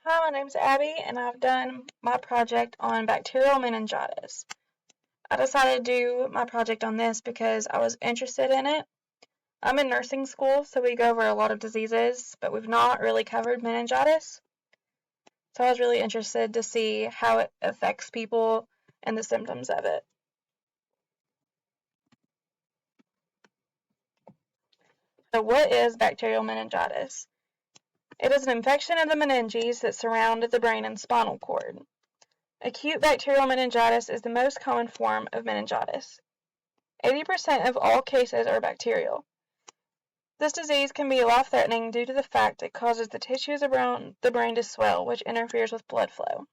Hi, my name's Abby, and I've done my project on bacterial meningitis. I decided to do my project on this because I was interested in it. I'm in nursing school, so we go over a lot of diseases, but we've not really covered meningitis. So I was really interested to see how it affects people and the symptoms of it. So what is bacterial meningitis? It is an infection of the meninges that surround the brain and spinal cord. Acute bacterial meningitis is the most common form of meningitis. 80% of all cases are bacterial. This disease can be life-threatening due to the fact it causes the tissues around the brain to swell, which interferes with blood flow.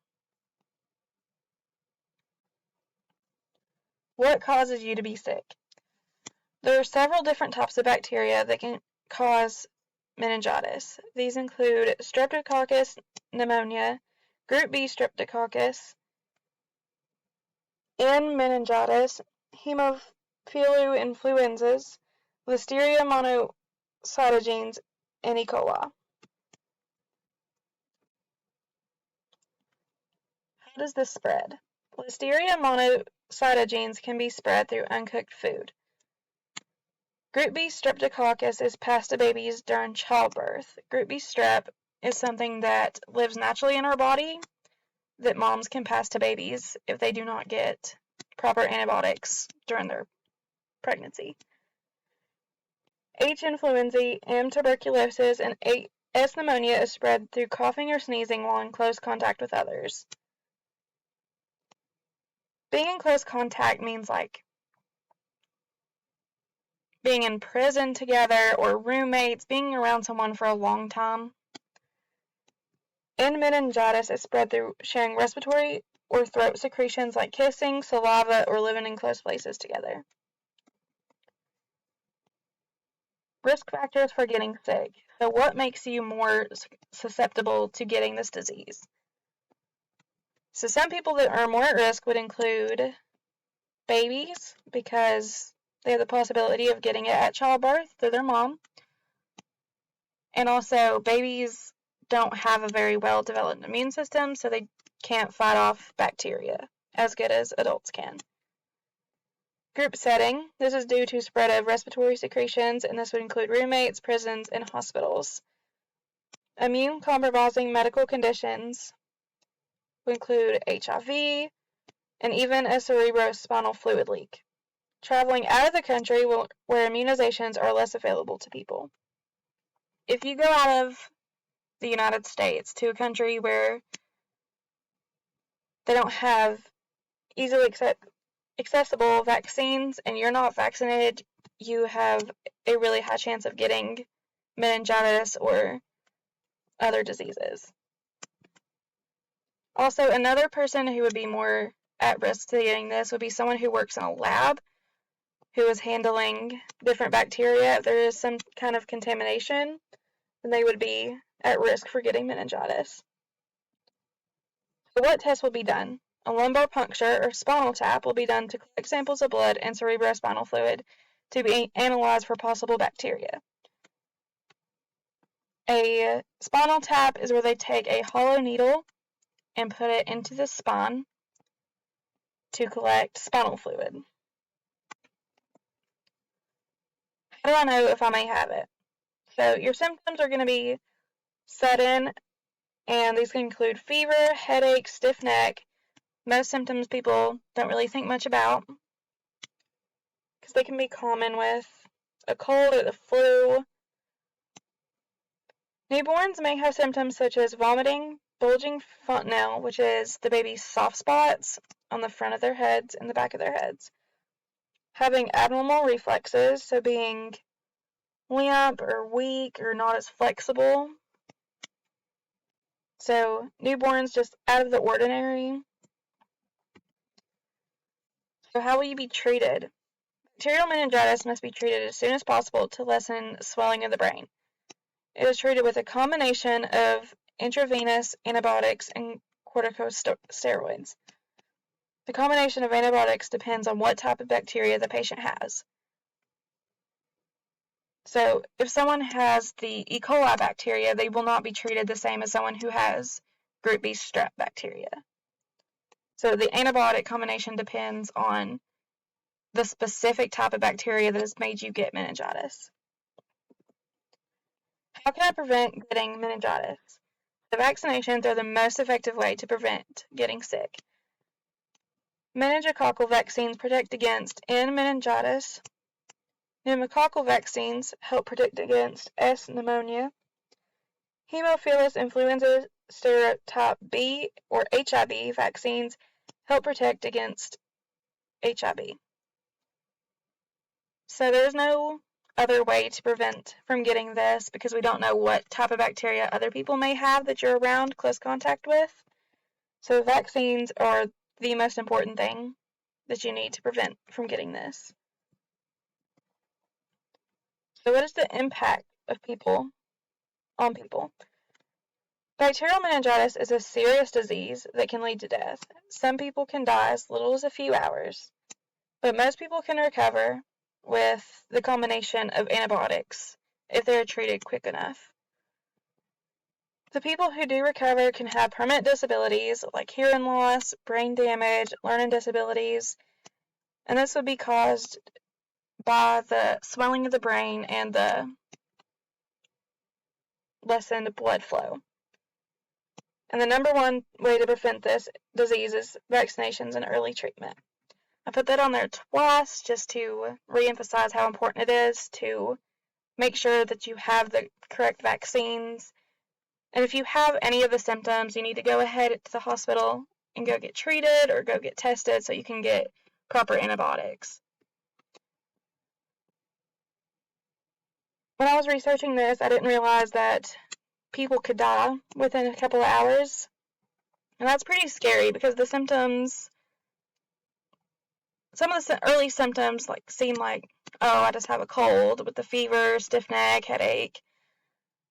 What causes you to be sick? There are several different types of bacteria that can cause meningitis. These include Streptococcus pneumonia, Group B Streptococcus, N. meningitis, Haemophilus-influenzas, Listeria monocytogenes, and E. coli. How does this spread? Listeria monocytogenes can be spread through uncooked food. Group B streptococcus is passed to babies during childbirth. Group B strep is something that lives naturally in our body that moms can pass to babies if they do not get proper antibiotics during their pregnancy. H. influenzae, M. tuberculosis, and S. pneumonia is spread through coughing or sneezing while in close contact with others. Being in close contact means like being in prison together or roommates, being around someone for a long time. N. meningitis is spread through sharing respiratory or throat secretions like kissing, saliva, or living in close places together. Risk factors for getting sick. So what makes you more susceptible to getting this disease? So some people that are more at risk would include babies because they have the possibility of getting it at childbirth through their mom. And also, babies don't have a very well-developed immune system, so they can't fight off bacteria as good as adults can. Group setting. This is due to spread of respiratory secretions, and this would include roommates, prisons, and hospitals. Immune-compromising medical conditions would include HIV and even a cerebrospinal fluid leak. Traveling out of the country where immunizations are less available to people. If you go out of the United States to a country where they don't have easily accessible vaccines and you're not vaccinated, you have a really high chance of getting meningitis or other diseases. Also, another person who would be more at risk to getting this would be someone who works in a lab who is handling different bacteria. If there is some kind of contamination, then they would be at risk for getting meningitis. So what tests will be done? A lumbar puncture or spinal tap will be done to collect samples of blood and cerebrospinal fluid to be analyzed for possible bacteria. A spinal tap is where they take a hollow needle and put it into the spine to collect spinal fluid. How do I know if I may have it? So your symptoms are going to be sudden, and these can include fever, headache, stiff neck. Most symptoms people don't really think much about because they can be common with a cold or the flu. Newborns may have symptoms such as vomiting, bulging fontanelle, which is the baby's soft spots on the front of their heads and the back of their heads, having abnormal reflexes, so being limp or weak or not as flexible. So newborns just out of the ordinary. So how will you be treated? Bacterial meningitis must be treated as soon as possible to lessen swelling of the brain. It is treated with a combination of intravenous antibiotics and corticosteroids. The combination of antibiotics depends on what type of bacteria the patient has. So if someone has the E. coli bacteria, they will not be treated the same as someone who has group B strep bacteria. So the antibiotic combination depends on the specific type of bacteria that has made you get meningitis. How can I prevent getting meningitis? The vaccinations are the most effective way to prevent getting sick. Meningococcal vaccines protect against N. meningitis. Pneumococcal vaccines help protect against S. pneumonia. Haemophilus influenza serotype B or HIB vaccines help protect against HIB. So there's no other way to prevent from getting this because we don't know what type of bacteria other people may have that you're around close contact with. So vaccines are the most important thing that you need to prevent from getting this. So what is the impact of people on people? Bacterial meningitis is a serious disease that can lead to death. Some people can die as little as a few hours, but most people can recover with the combination of antibiotics if they're treated quick enough. The people who do recover can have permanent disabilities like hearing loss, brain damage, learning disabilities, and this would be caused by the swelling of the brain and the lessened blood flow. And the number one way to prevent this disease is vaccinations and early treatment. I put that on there twice just to reemphasize how important it is to make sure that you have the correct vaccines. And if you have any of the symptoms, you need to go ahead to the hospital and go get treated or go get tested so you can get proper antibiotics. When I was researching this, I didn't realize that people could die within a couple of hours. And that's pretty scary because the symptoms, some of the early symptoms seem like, oh, I just have a cold with the fever, stiff neck, headache.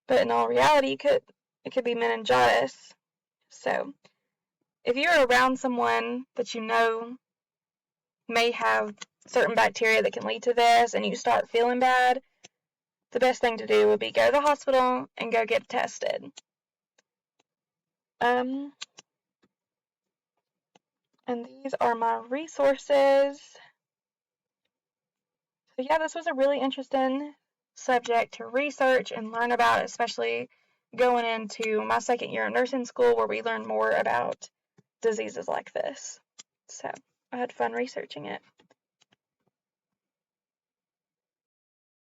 But in all reality, it could be meningitis. So if you're around someone that you know may have certain bacteria that can lead to this and you start feeling bad, the best thing to do would be go to the hospital and go get tested. And these are my resources. So yeah, this was a really interesting subject to research and learn about, especially going into my second year of nursing school where we learn more about diseases like this. So I had fun researching it.